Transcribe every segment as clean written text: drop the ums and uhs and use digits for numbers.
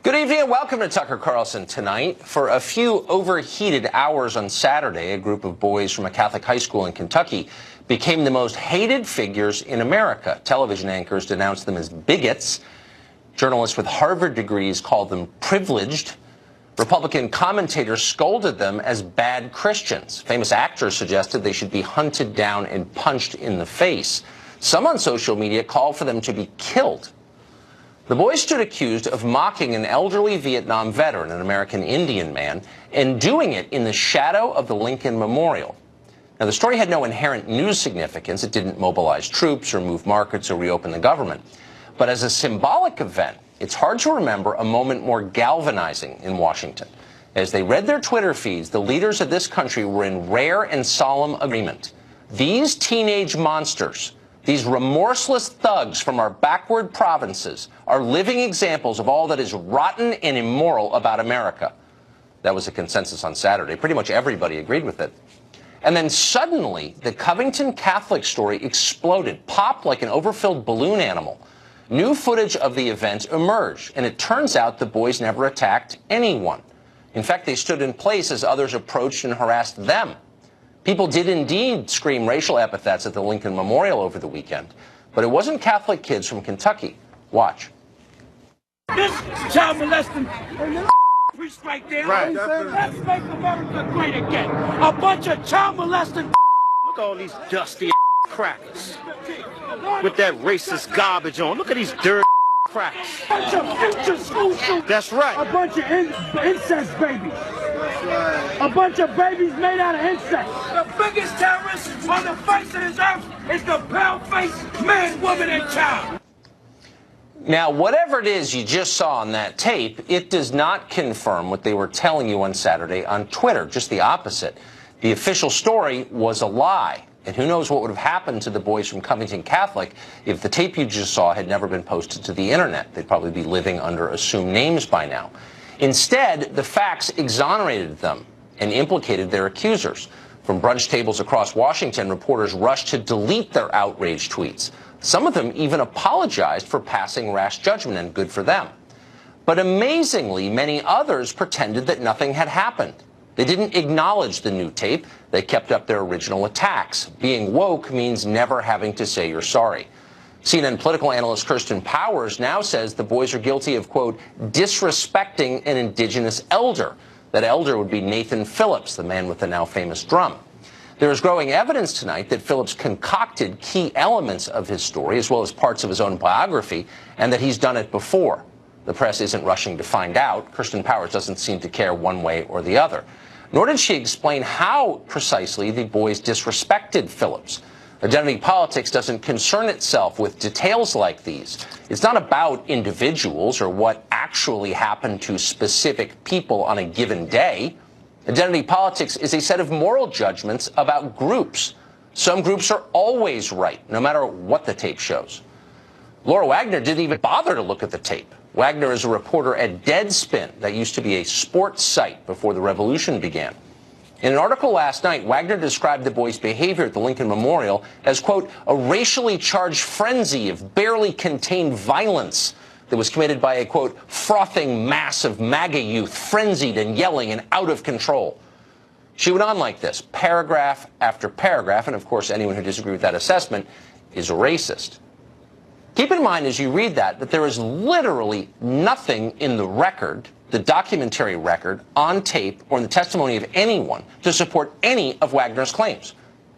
Good evening and welcome to Tucker Carlson Tonight. For a few overheated hours on Saturday, a group of boys from a Catholic high school in Kentucky became the most hated figures in America. Television anchors denounced them as bigots. Journalists with Harvard degrees called them privileged. Republican commentators scolded them as bad Christians. Famous actors suggested they should be hunted down and punched in the face. Some on social media called for them to be killed. The boys stood accused of mocking an elderly Vietnam veteran, an American Indian man, and doing it in the shadow of the Lincoln Memorial. Now, the story had no inherent news significance. It didn't mobilize troops or move markets or reopen the government. But as a symbolic event, it's hard to remember a moment more galvanizing in Washington. As they read their Twitter feeds, the leaders of this country were in rare and solemn agreement. These teenage monsters, these remorseless thugs from our backward provinces, are living examples of all that is rotten and immoral about America. That was a consensus on Saturday. Pretty much everybody agreed with it. And then suddenly, the Covington Catholic story exploded, popped like an overfilled balloon animal. New footage of the event emerged, and it turns out the boys never attacked anyone. In fact, they stood in place as others approached and harassed them. People did indeed scream racial epithets at the Lincoln Memorial over the weekend, but it wasn't Catholic kids from Kentucky. Watch. This child molesting priest right there. Right. Let's make America great again. A bunch of child molesting. Look at all these dusty crackers with that racist garbage on. Look at these dirty crackers. A bunch of future school shooters. That's right. A bunch of incest babies. A bunch of babies made out of insects. The biggest terrorist on the face of this earth is the pale-faced man, woman, and child. Now, whatever it is you just saw on that tape, it does not confirm what they were telling you on Saturday on Twitter, just the opposite. The official story was a lie. And who knows what would have happened to the boys from Covington Catholic if the tape you just saw had never been posted to the internet. They'd probably be living under assumed names by now. Instead, the facts exonerated them and implicated their accusers. From brunch tables across Washington, reporters rushed to delete their outraged tweets. Some of them even apologized for passing rash judgment, and good for them. But amazingly, many others pretended that nothing had happened. They didn't acknowledge the new tape. They kept up their original attacks. Being woke means never having to say you're sorry. CNN political analyst Kirsten Powers now says the boys are guilty of, quote, disrespecting an indigenous elder. That elder would be Nathan Phillips, the man with the now famous drum. There is growing evidence tonight that Phillips concocted key elements of his story, as well as parts of his own biography, and that he's done it before. The press isn't rushing to find out. Kirsten Powers doesn't seem to care one way or the other. Nor did she explain how precisely the boys disrespected Phillips. Identity politics doesn't concern itself with details like these. It's not about individuals or what actually happened to specific people on a given day. Identity politics is a set of moral judgments about groups. Some groups are always right, no matter what the tape shows. Laura Wagner didn't even bother to look at the tape. Wagner is a reporter at Deadspin, that used to be a sports site before the revolution began. In an article last night, Wagner described the boys' behavior at the Lincoln Memorial as, quote, a racially charged frenzy of barely contained violence that was committed by a, quote, frothing mass of MAGA youth, frenzied and yelling and out of control. She went on like this, paragraph after paragraph, and of course anyone who disagrees with that assessment is a racist. Keep in mind as you read that there is literally nothing in the record, the documentary record, on tape, or in the testimony of anyone to support any of Wagner's claims.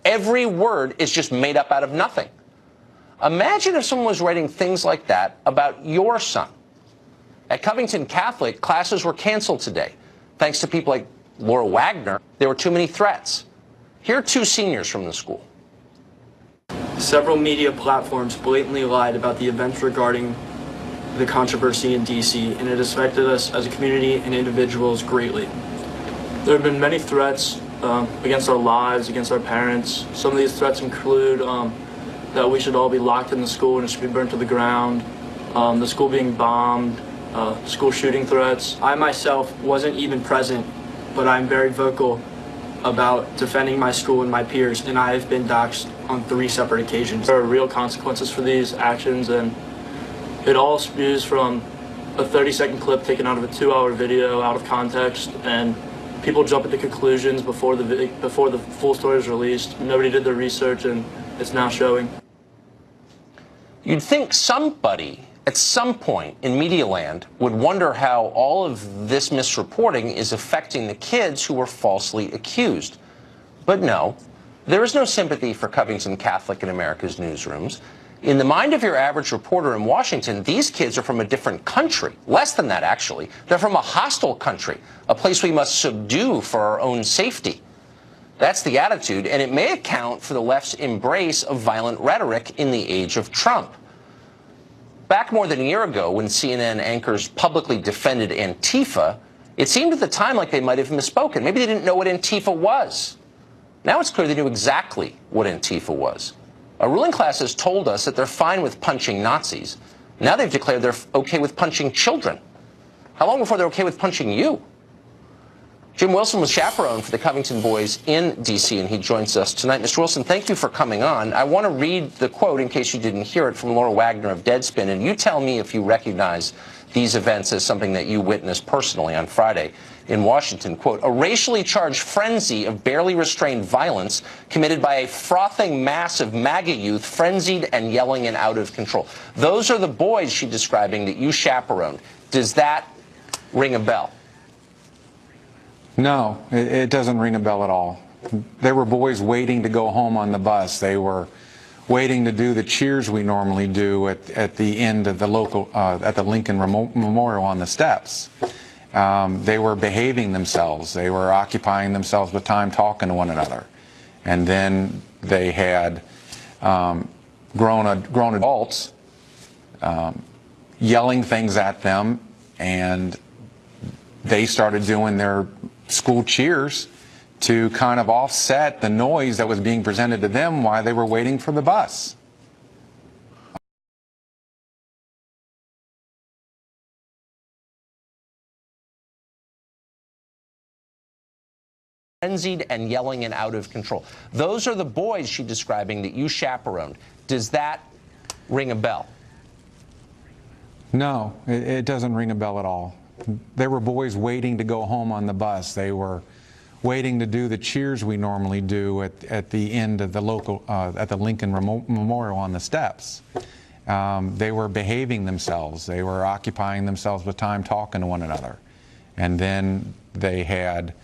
Every word is just made up out of nothing. Imagine if someone was writing things like that about your son. At Covington Catholic, classes were canceled today. Thanks to people like Laura Wagner, there were too many threats. Here are two seniors from the school. Several media platforms blatantly lied about the events regarding the controversy in D.C., and it has affected us as a community and individuals greatly. There have been many threats against our lives, against our parents. Some of these threats include that we should all be locked in the school and it should be burned to the ground, the school being bombed, school shooting threats. I myself wasn't even present, but I'm very vocal about defending my school and my peers, and I have been doxxed on 3 separate occasions. There are real consequences for these actions, and it all spews from a 30-second clip taken out of a 2-hour video out of context, and people jump at the conclusions before the full story is released. Nobody did their research, and it's now showing. You'd think somebody at some point in media land would wonder how all of this misreporting is affecting the kids who were falsely accused. But no, there is no sympathy for Covington Catholic in America's newsrooms. In the mind of your average reporter in Washington, these kids are from a different country. Less than that, actually. They're from a hostile country, a place we must subdue for our own safety. That's the attitude, and it may account for the left's embrace of violent rhetoric in the age of Trump. Back more than a year ago, when CNN anchors publicly defended Antifa, it seemed at the time like they might have misspoken. Maybe they didn't know what Antifa was. Now it's clear they knew exactly what Antifa was. A ruling class has told us that they're fine with punching Nazis. Now they've declared they're okay with punching children. How long before they're okay with punching you? Jim Wilson was chaperone for the Covington boys in D.C., and he joins us tonight. Mr. Wilson, thank you for coming on. I want to read the quote, in case you didn't hear it, from Laura Wagner of Deadspin, and you tell me if you recognize these events as something that you witnessed personally on Friday in Washington. Quote, a racially charged frenzy of barely restrained violence committed by a frothing mass of MAGA youth, frenzied and yelling and out of control. Those are the boys she's describing that you chaperoned. Does that ring a bell? No, it doesn't ring a bell at all. They were boys waiting to go home on the bus. They were waiting to do the cheers we normally do at the end of the local, at the Lincoln Memorial on the steps. They were behaving themselves. They were occupying themselves with time talking to one another. And then they had grown adults yelling things at them, and they started doing their school cheers to kind of offset the noise that was being presented to them while they were waiting for the bus. Frenzied and yelling and out of control. Those are the boys she's describing that you chaperoned. Does that ring a bell? No, it doesn't ring a bell at all. They were boys waiting to go home on the bus. They were waiting to do the cheers we normally do at the end of the local, at the Lincoln Memorial on the steps. They were behaving themselves. They were occupying themselves with time talking to one another. And then they had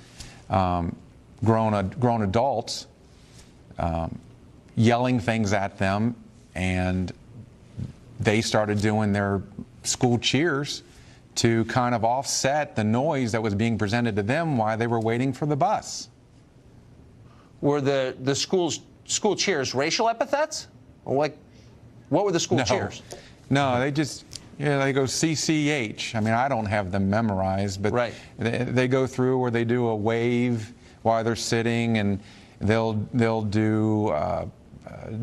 grown adults yelling things at them, and they started doing their school cheers to kind of offset the noise that was being presented to them while they were waiting for the bus. Were the school cheers racial epithets? Or like, what were the school cheers? No, they just, they go CCH. I mean, I don't have them memorized, but right. they go through where they do a wave while they're sitting, and they'll do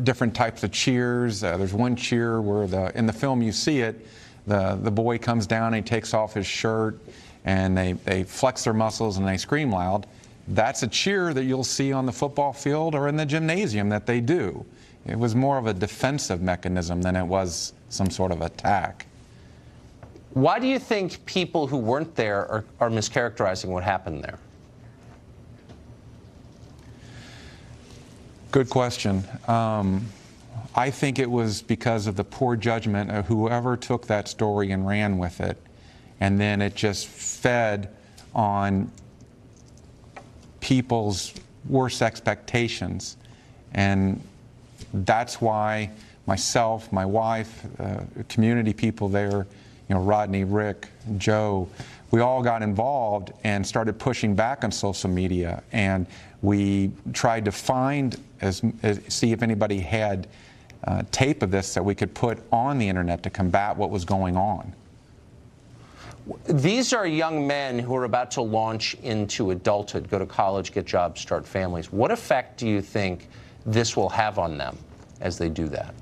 different types of cheers. There's one cheer where in the film you see it, the boy comes down and he takes off his shirt, and they flex their muscles and they scream loud. That's a cheer that you'll see on the football field or in the gymnasium that they do. It was more of a defensive mechanism than it was some sort of attack. Why do you think people who weren't there are mischaracterizing what happened there? Good question. I think it was because of the poor judgment of whoever took that story and ran with it, and then it just fed on people's worst expectations. And that's why myself, my wife, community people there, Rodney, Rick, Joe, we all got involved and started pushing back on social media, and we tried to find, see if anybody had tape of this that we could put on the internet to combat what was going on. These are young men who are about to launch into adulthood, go to college, get jobs, start families. What effect do you think this will have on them as they do that?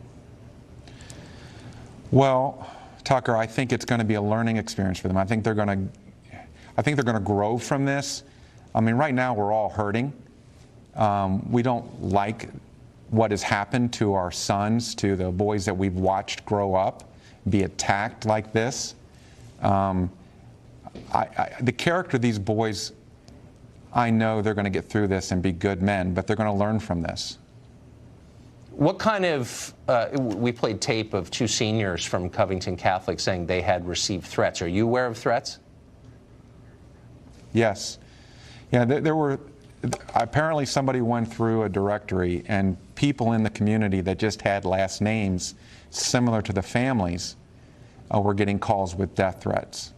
Well, Tucker, I think it's going to be a learning experience for them. I think they're going to grow from this. I mean, right now we're all hurting. We don't like what has happened to our sons, to the boys that we've watched grow up, be attacked like this. The character of these boys, I know they're going to get through this and be good men, but they're going to learn from this. What kind of, we played tape of 2 seniors from Covington Catholic saying they had received threats. Are you aware of threats? Yes. Yeah, there were, apparently somebody went through a directory and people in the community that just had last names similar to the families were getting calls with death threats.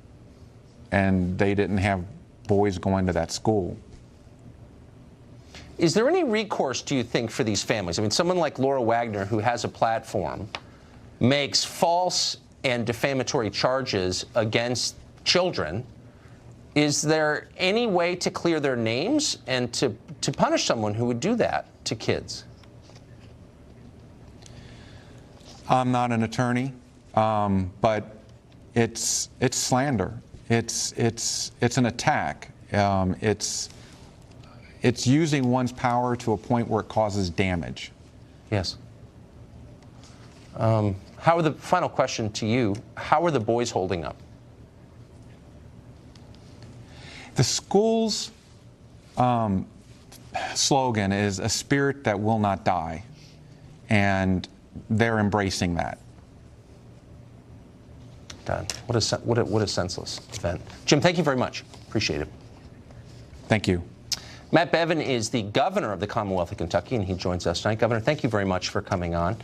And they didn't have boys going to that school. Is there any recourse, do you think, for these families? I mean, someone like Laura Wagner, who has a platform, makes false and defamatory charges against children. Is there any way to clear their names and to punish someone who would do that to kids? I'm not an attorney, but it's slander. It's an attack. It's using one's power to a point where it causes damage. Yes. Final question to you, how are the boys holding up? The school's slogan is a spirit that will not die, and they're embracing that. Done. What a senseless event. Jim, thank you very much. Appreciate it. Thank you. Matt Bevin is the governor of the Commonwealth of Kentucky, and he joins us tonight. Governor, thank you very much for coming on.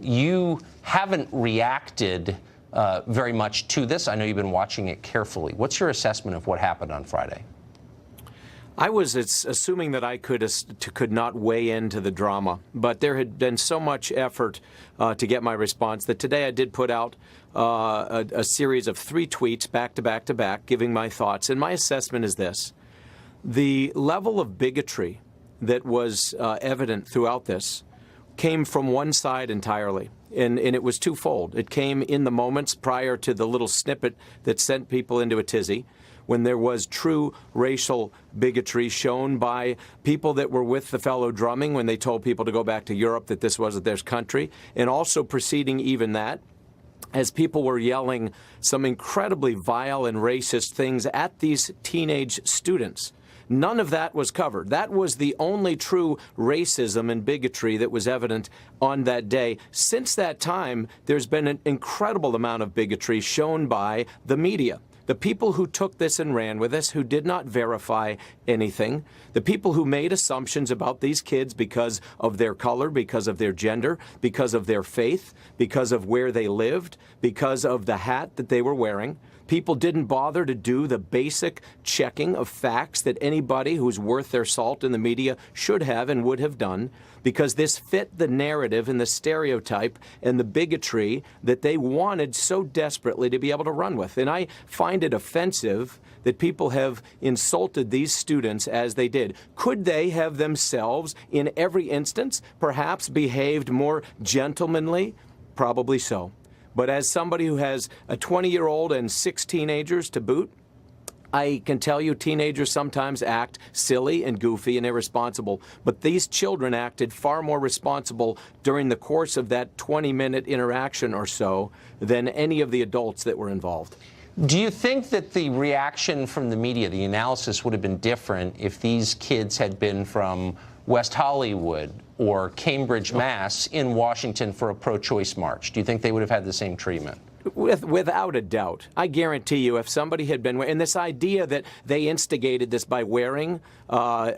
You haven't reacted very much to this. I know you've been watching it carefully. What's your assessment of what happened on Friday? I was assuming that I could not weigh into the drama, but there had been so much effort to get my response that today I did put out a series of 3 tweets back to back to back, giving my thoughts. And my assessment is this. The level of bigotry that was evident throughout this came from one side entirely, and it was twofold. It came in the moments prior to the little snippet that sent people into a tizzy, when there was true racial bigotry shown by people that were with the fellow drumming when they told people to go back to Europe, that this wasn't their country, and also preceding even that, as people were yelling some incredibly vile and racist things at these teenage students. None of that was covered. That was the only true racism and bigotry that was evident on that day. Since that time, there's been an incredible amount of bigotry shown by the media. The people who took this and ran with this, who did not verify anything, the people who made assumptions about these kids because of their color, because of their gender, because of their faith, because of where they lived, because of the hat that they were wearing. People didn't bother to do the basic checking of facts that anybody who's worth their salt in the media should have and would have done, because this fit the narrative and the stereotype and the bigotry that they wanted so desperately to be able to run with. And I find it offensive that people have insulted these students as they did. Could they have themselves, in every instance, perhaps behaved more gentlemanly? Probably so. But as somebody who has a 20-year-old and 6 teenagers to boot, I can tell you teenagers sometimes act silly and goofy and irresponsible, but these children acted far more responsible during the course of that 20-minute interaction or so than any of the adults that were involved. Do you think that the reaction from the media, the analysis, would have been different if these kids had been from West Hollywood or Cambridge, Mass, in Washington for a pro-choice march? Do you think they would have had the same treatment? Without a doubt. I guarantee you, if somebody had been, and this idea that they instigated this by wearing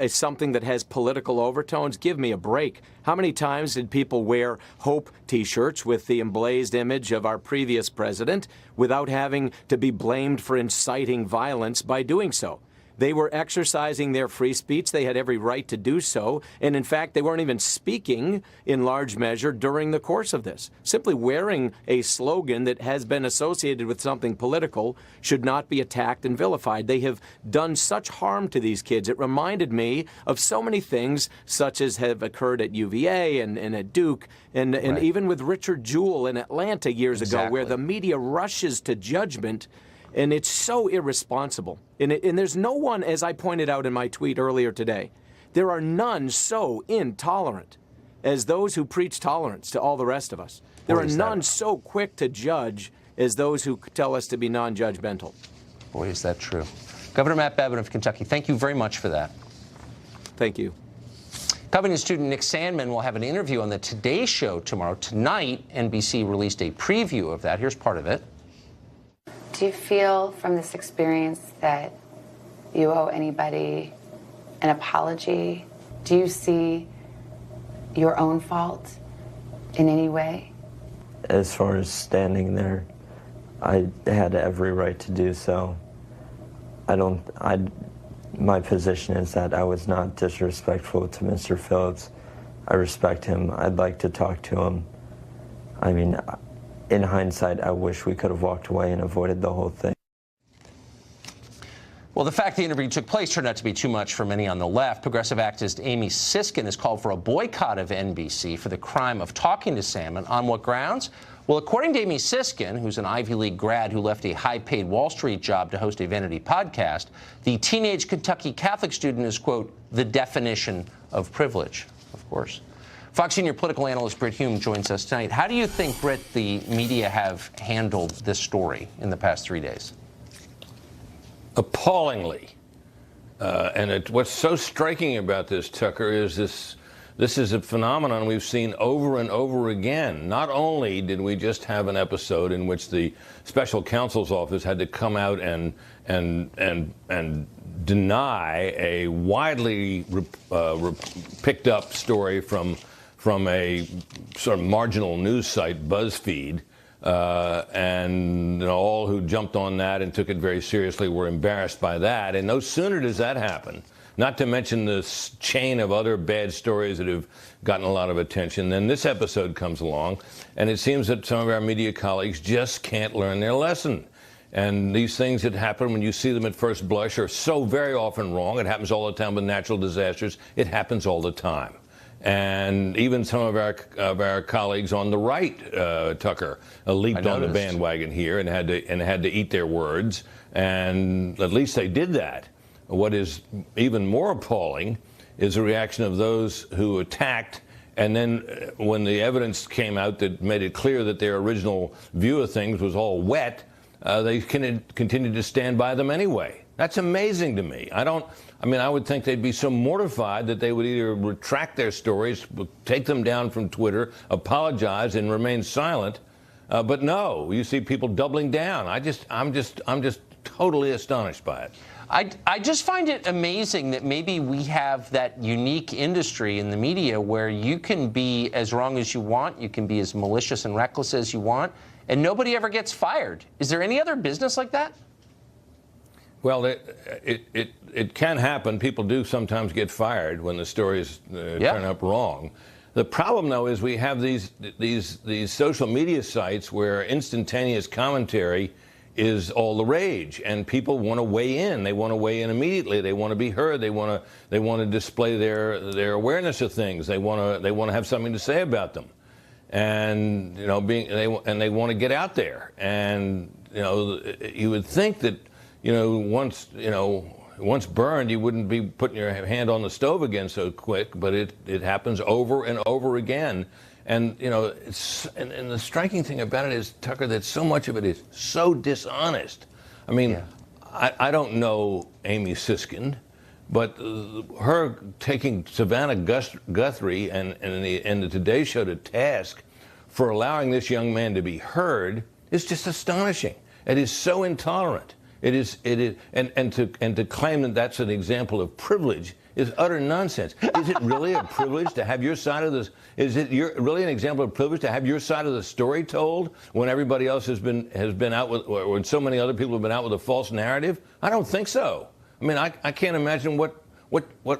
something that has political overtones, give me a break. How many times did people wear Hope T-shirts with the emblazed image of our previous president without having to be blamed for inciting violence by doing so? They were exercising their free speech. They had every right to do so. And in fact, they weren't even speaking in large measure during the course of this. Simply wearing a slogan that has been associated with something political should not be attacked and vilified. They have done such harm to these kids. It reminded me of so many things, such as have occurred at UVA and at Duke, and Right. even with Richard Jewell in Atlanta years ago, where the media rushes to judgment. And it's so irresponsible. And there's no one, as I pointed out in my tweet earlier today, there are none so intolerant as those who preach tolerance to all the rest of us. There are none so quick to judge as those who tell us to be non-judgmental. Boy, is that true. Governor Matt Bevin of Kentucky, thank you very much for that. Thank you. Covington student Nick Sandman will have an interview on the Today Show tomorrow. Tonight, NBC released a preview of that. Here's part of it. Do you feel from this experience that you owe anybody an apology? Do you see your own fault in any way? As far as standing there, I had every right to do so. My position is that I was not disrespectful to Mr. Phillips. I respect him. I'd like to talk to him. I mean, in hindsight, I wish we could have walked away and avoided the whole thing. Well, the fact the interview took place turned out to be too much for many on the left. Progressive activist Amy Siskin has called for a boycott of NBC for the crime of talking to Salmon. On what grounds? Well, according to Amy Siskin, who's an Ivy League grad who left a high-paid Wall Street job to host a vanity podcast, the teenage Kentucky Catholic student is, quote, the definition of privilege, of course. Fox senior political analyst Britt Hume joins us tonight. How do you think, Britt, the media have handled this story in the past 3 days? Appallingly. What's so striking about this, Tucker, is this is a phenomenon we've seen over and over again. Not only did we just have an episode in which the special counsel's office had to come out and deny a widely picked up story from a sort of marginal news site, BuzzFeed, and all who jumped on that and took it very seriously were embarrassed by that. And no sooner does that happen, not to mention this chain of other bad stories that have gotten a lot of attention, then this episode comes along, and it seems that some of our media colleagues just can't learn their lesson. And these things that happen when you see them at first blush are so very often wrong. It happens all the time with natural disasters. It happens all the time. And even some of our colleagues on the right, Tucker, leaped on the bandwagon here and had to eat their words. And at least they did that. What is even more appalling is the reaction of those who attacked, and then when the evidence came out that made it clear that their original view of things was all wet, they continued to stand by them anyway. That's amazing to me. I would think they'd be so mortified that they would either retract their stories, take them down from Twitter, apologize, and remain silent. But no, you see people doubling down. I'm just totally astonished by it. I just find it amazing that maybe we have that unique industry in the media where you can be as wrong as you want, you can be as malicious and reckless as you want, and nobody ever gets fired. Is there any other business like that? Well, it can happen. People do sometimes get fired when the stories turn up wrong. The problem, though, is we have these social media sites where instantaneous commentary is all the rage, and people want to weigh in. They want to weigh in immediately. They want to be heard. They want to display their awareness of things. They want to have something to say about them, and they want to get out there. And you would think that once burned, you wouldn't be putting your hand on the stove again so quick. But it happens over and over again. And and the striking thing about it is, Tucker, that so much of it is so dishonest. I mean, I don't know Amy Siskin, but her taking Savannah Guthrie and the Today Show to task for allowing this young man to be heard is just astonishing. It is so intolerant. It is, and to claim that that's an example of privilege is utter nonsense. Is it really a privilege to have your side of this? Is it really an example of privilege to have your side of the story told when everybody else has been out with, or when so many other people have been out with a false narrative? I don't think so. I mean, I can't imagine what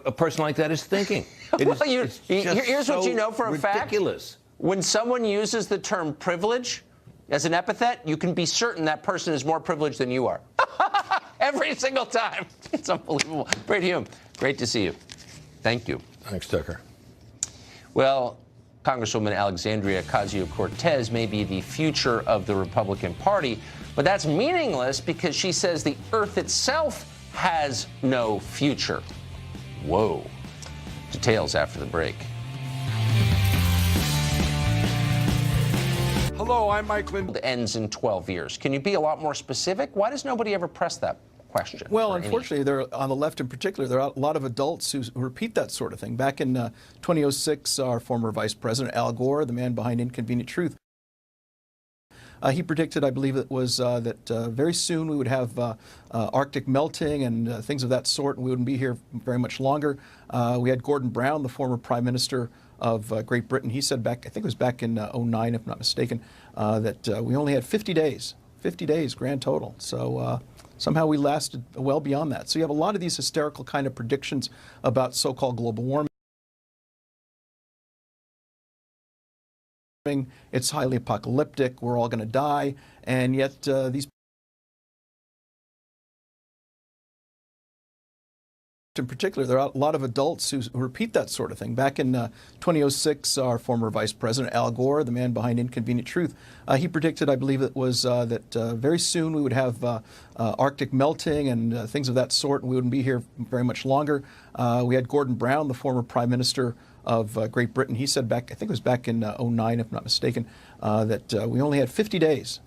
a person like that is thinking. Here's what you know for a ridiculous. Fact. When someone uses the term privilege as an epithet, you can be certain that person is more privileged than you are. Every single time. It's unbelievable. Britt Hume, great to see you. Thank you. Thanks, Tucker. Well, Congresswoman Alexandria Ocasio-Cortez may be the future of the Republican Party, but that's meaningless because she says the earth itself has no future. Whoa. Details after the break. Hello, I'm Mike Lindell. Ends in 12 years. Can you be a lot more specific? Why does nobody ever press that question? Well, unfortunately, there on the left in particular, there are a lot of adults who repeat that sort of thing. Back in 2006, our former Vice President Al Gore, the man behind Inconvenient Truth, he predicted, I believe it was, that very soon we would have Arctic melting and things of that sort, and we wouldn't be here very much longer. We had Gordon Brown, the former Prime Minister of Great Britain. He said back, I think it was back in '09, if not mistaken, that we only had 50 days grand total. So somehow we lasted well beyond that. So you have a lot of these hysterical kind of predictions about so-called global warming. It's highly apocalyptic. We're all going to die. And yet these in particular, there are a lot of adults who repeat that sort of thing. Back in 2006, our former Vice President Al Gore, the man behind Inconvenient Truth, he predicted, I believe it was, that very soon we would have Arctic melting and things of that sort, and we wouldn't be here very much longer. We had Gordon Brown, the former Prime Minister of Great Britain. He said back, I think it was back in '09, if not mistaken, that we only had 50 days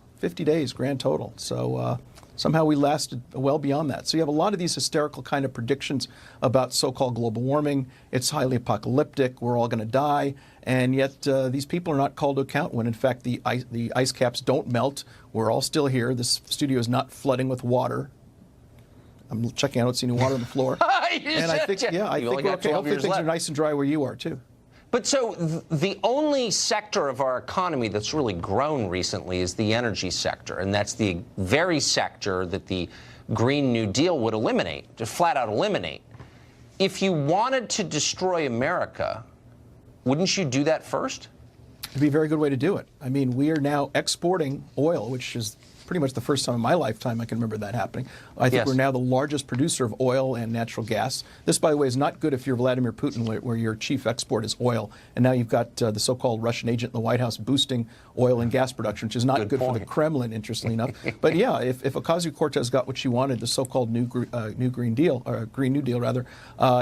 grand total. So somehow we lasted well beyond that. So you have a lot of these hysterical kind of predictions about so-called global warming. It's highly apocalyptic. We're all going to die. And yet these people are not called to account when, in fact, the ice caps don't melt. We're all still here. This studio is not flooding with water. I'm checking. I don't see any water on the floor. And I think, yeah, I think we're okay. Hopefully things are nice and dry where you are, too. But so the only sector of our economy that's really grown recently is the energy sector, and that's the very sector that the Green New Deal would eliminate, just flat out eliminate. If you wanted to destroy America, wouldn't you do that first? It'd be a very good way to do it. I mean, we are now exporting oil, which is pretty much the first time in my lifetime I can remember that happening. I think we're now the largest producer of oil and natural gas. This, by the way, is not good if you're Vladimir Putin, where your chief export is oil. And now you've got the so-called Russian agent in the White House boosting oil and gas production, which is not good for the Kremlin, interestingly enough. But yeah, if Ocasio-Cortez got what she wanted, the so-called New Green Deal, or Green New Deal rather,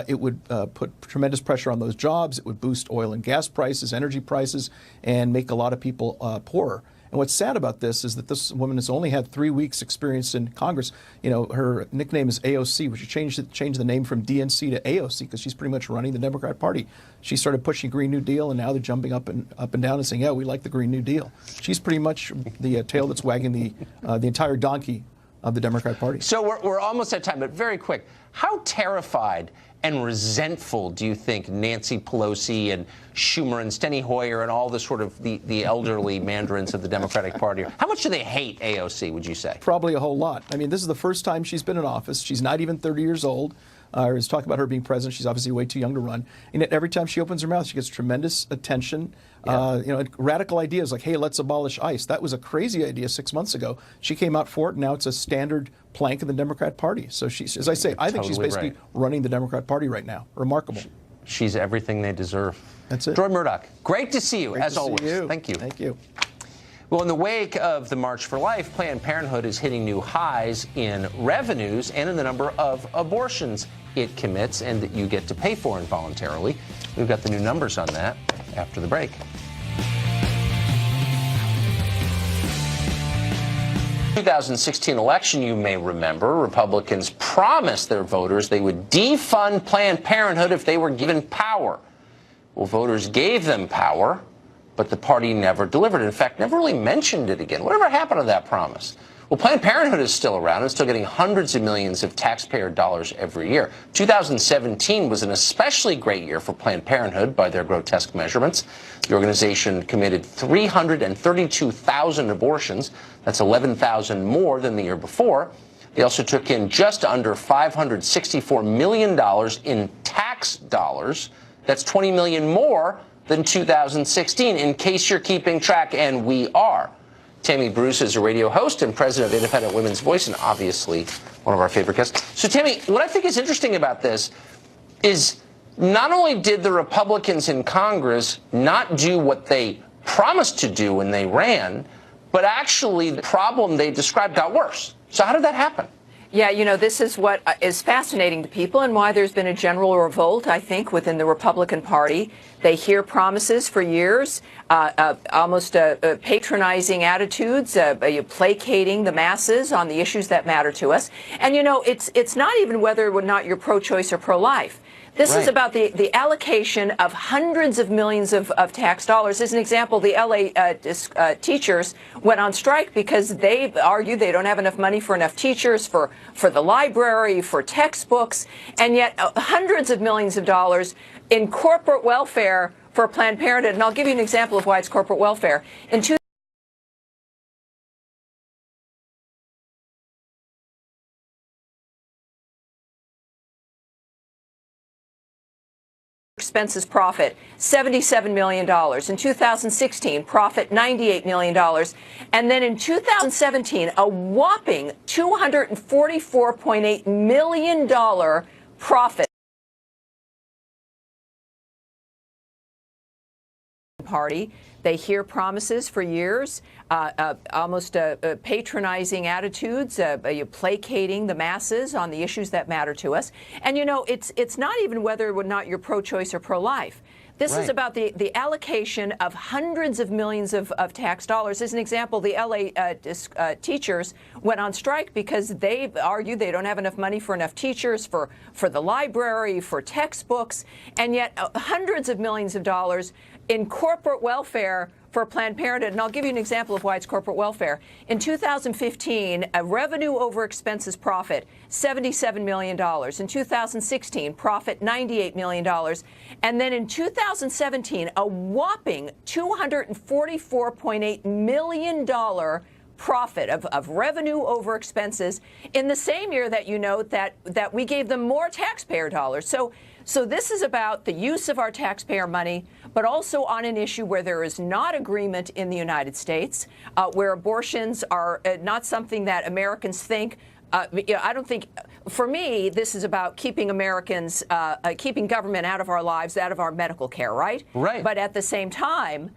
it would put tremendous pressure on those jobs. It would boost oil and gas prices, energy prices, and make a lot of people poorer. And what's sad about this is that this woman has only had 3 weeks experience in Congress. You know, her nickname is AOC, which she changed the name from DNC to AOC because she's pretty much running the Democrat Party. She started pushing Green New Deal, and now they're jumping up and down and saying, yeah, we like the Green New Deal. She's pretty much the tail that's wagging the entire donkey of the Democrat Party. So we're almost at time, but very quick. How terrified and resentful do you think Nancy Pelosi and Schumer and Steny Hoyer and all the sort of the elderly mandarins of the Democratic Party are? How much do they hate AOC, would you say? Probably a whole lot. I mean, this is the first time she's been in office. She's not even 30 years old. There's talk about her being president. She's obviously way too young to run. And yet every time she opens her mouth, she gets tremendous attention. You know, radical ideas like, hey, let's abolish ICE. That was a crazy idea 6 months ago. She came out for it, and now it's a standard plank of the Democrat Party. So she's, as I say, I think she's basically running the Democrat Party right now. Remarkable. She's everything they deserve. That's it. Joy Murdoch, great to see you, Great as to always. See you. Thank you. Thank you. Well, in the wake of the March for Life, Planned Parenthood is hitting new highs in revenues and in the number of abortions it commits and that you get to pay for involuntarily. We've got the new numbers on that after the break. The 2016 election, you may remember, Republicans promised their voters they would defund Planned Parenthood if they were given power. Well, voters gave them power, but the party never delivered. In fact, never really mentioned it again. Whatever happened to that promise? Well, Planned Parenthood is still around and still getting hundreds of millions of taxpayer dollars every year. 2017 was an especially great year for Planned Parenthood by their grotesque measurements. The organization committed 332,000 abortions. That's 11,000 more than the year before. They also took in just under $564 million in tax dollars. That's 20 million more than 2016, in case you're keeping track, and we are. Tammy Bruce is a radio host and president of Independent Women's Voice, and obviously one of our favorite guests. So, Tammy, what I think is interesting about this is not only did the Republicans in Congress not do what they promised to do when they ran, but actually the problem they described got worse. So how did that happen? Yeah, you know, this is what is fascinating to people and why there's been a general revolt, I think, within the Republican Party. They hear promises for years, almost patronizing attitudes, placating the masses on the issues that matter to us. And, you know, it's not even whether or not you're pro-choice or pro-life. This is about the allocation of hundreds of millions of tax dollars. As an example, the LA teachers went on strike because they argue they don't have enough money for enough teachers, for the library, for textbooks, and yet hundreds of millions of dollars in corporate welfare for Planned Parenthood. And I'll give you an example of why it's corporate welfare. In expenses profit, $77 million. In 2016, profit, $98 million. And then in 2017, a whopping $244.8 million profit. Party. They hear promises for years, almost patronizing attitudes, placating the masses on the issues that matter to us. And, you know, it's not even whether or not you're pro-choice or pro-life. This is about the allocation of hundreds of millions of tax dollars. As an example, the LA teachers went on strike because they argue they don't have enough money for enough teachers, for the library, for textbooks, and yet hundreds of millions of dollars in corporate welfare for Planned Parenthood. And I'll give you an example of why it's corporate welfare. In 2015, a revenue over expenses profit, $77 million. In 2016, profit, $98 million. And then in 2017, a whopping $244.8 million profit of revenue over expenses in the same year that you note that we gave them more taxpayer dollars. So this is about the use of our taxpayer money, but also on an issue where there is not agreement in the United States, where abortions are not something that Americans think. I don't think, for me, this is about keeping Americans, keeping government out of our lives, out of our medical care, right? Right. But at the same time,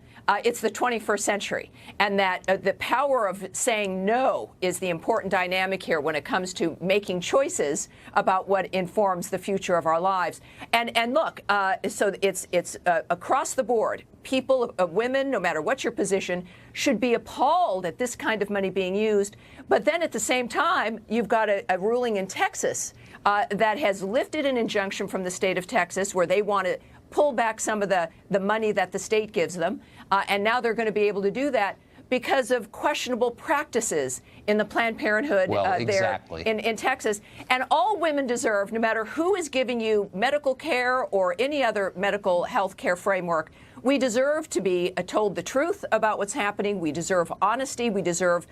it's the 21st century, and that the power of saying no is the important dynamic here when it comes to making choices about what informs the future of our lives. And look, so it's across the board. People, women, no matter what your position, should be appalled at this kind of money being used. But then at the same time, you've got a ruling in Texas that has lifted an injunction from the state of Texas where they want to pull back some of the money that the state gives them. And now they're going to be able to do that because of questionable practices in the Planned Parenthood there in Texas. And all women deserve, no matter who is giving you medical care or any other medical health care framework, we deserve to be told the truth about what's happening. We deserve honesty. We deserve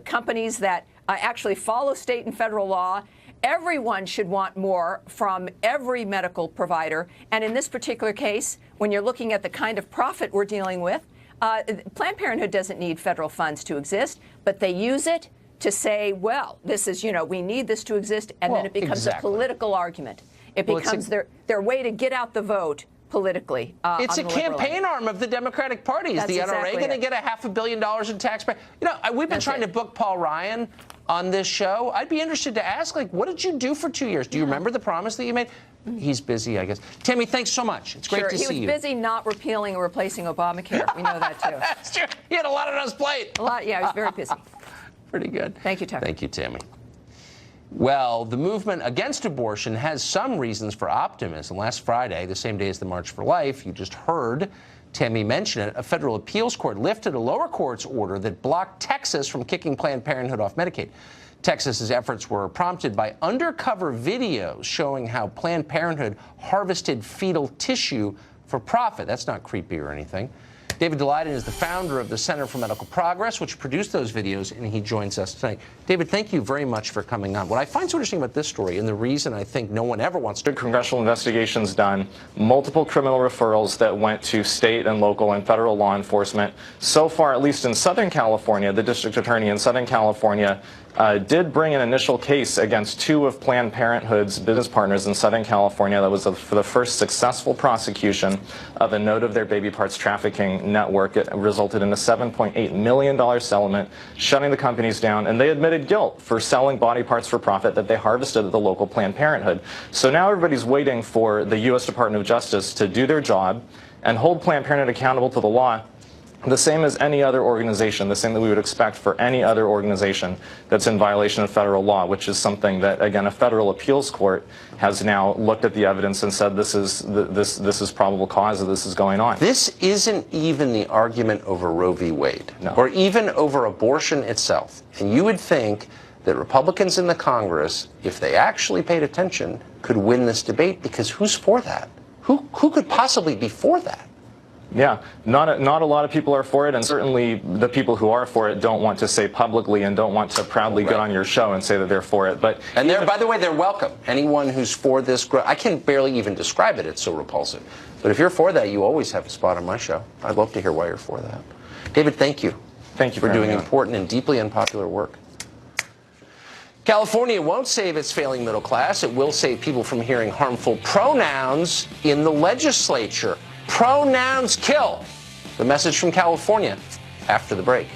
companies that actually follow state and federal law. Everyone should want more from every medical provider. And in this particular case, when you're looking at the kind of profit we're dealing with, Planned Parenthood doesn't need federal funds to exist, but they use it to say, well, this is, you know, we need this to exist, and then it becomes a political argument. It becomes their way to get out the vote politically. It's a campaign arm of the Democratic Party. Is the NRA going to get $500 million in taxpayer? You know, we've been trying to book Paul Ryan on this show. I'd be interested to ask, like, what did you do for 2 years? Do you remember the promise that you made? He's busy, I guess. Tammy, thanks so much. It's great to see you. He was busy not repealing or replacing Obamacare. We know that, too. That's true. He had a lot on his plate. A lot, yeah, he was very busy. Pretty good. Thank you, Tucker. Thank you, Tammy. Well, the movement against abortion has some reasons for optimism. Last Friday, the same day as the March for Life, you just heard Tammy mention it, a federal appeals court lifted a lower court's order that blocked Texas from kicking Planned Parenthood off Medicaid. Texas's efforts were prompted by undercover videos showing how Planned Parenthood harvested fetal tissue for profit. That's not creepy or anything. David Daleiden is the founder of the Center for Medical Progress, which produced those videos, and he joins us tonight. David, thank you very much for coming on. What I find so interesting about this story, and the reason I think no one ever wants to... Congressional investigations done, multiple criminal referrals that went to state and local and federal law enforcement. So far, at least in Southern California, the district attorney in Southern California did bring an initial case against 2 of Planned Parenthood's business partners in Southern California. That was for the first successful prosecution of a node of their baby parts trafficking network. It resulted in a $7.8 million settlement, shutting the companies down, and they admitted guilt for selling body parts for profit that they harvested at the local Planned Parenthood. So now everybody's waiting for the U.S. Department of Justice to do their job and hold Planned Parenthood accountable to the law, the same as any other organization, the same that we would expect for any other organization that's in violation of federal law, which is something that, again, a federal appeals court has now looked at the evidence and said this is probable cause that this is going on. This isn't even the argument over Roe v. Wade, or even over abortion itself. And you would think that Republicans in the Congress, if they actually paid attention, could win this debate, because who's for that? Who could possibly be for that? Yeah, not a lot of people are for it, and certainly the people who are for it don't want to say publicly and don't want to proudly get on your show and say that they're for it. But and by the way, they're welcome. Anyone who's for this, I can barely even describe it. It's so repulsive. But if you're for that, you always have a spot on my show. I'd love to hear why you're for that. David, thank you. Thank you for doing important and deeply unpopular work. California won't save its failing middle class. It will save people from hearing harmful pronouns in the legislature. Pronouns kill. The message from California after the break.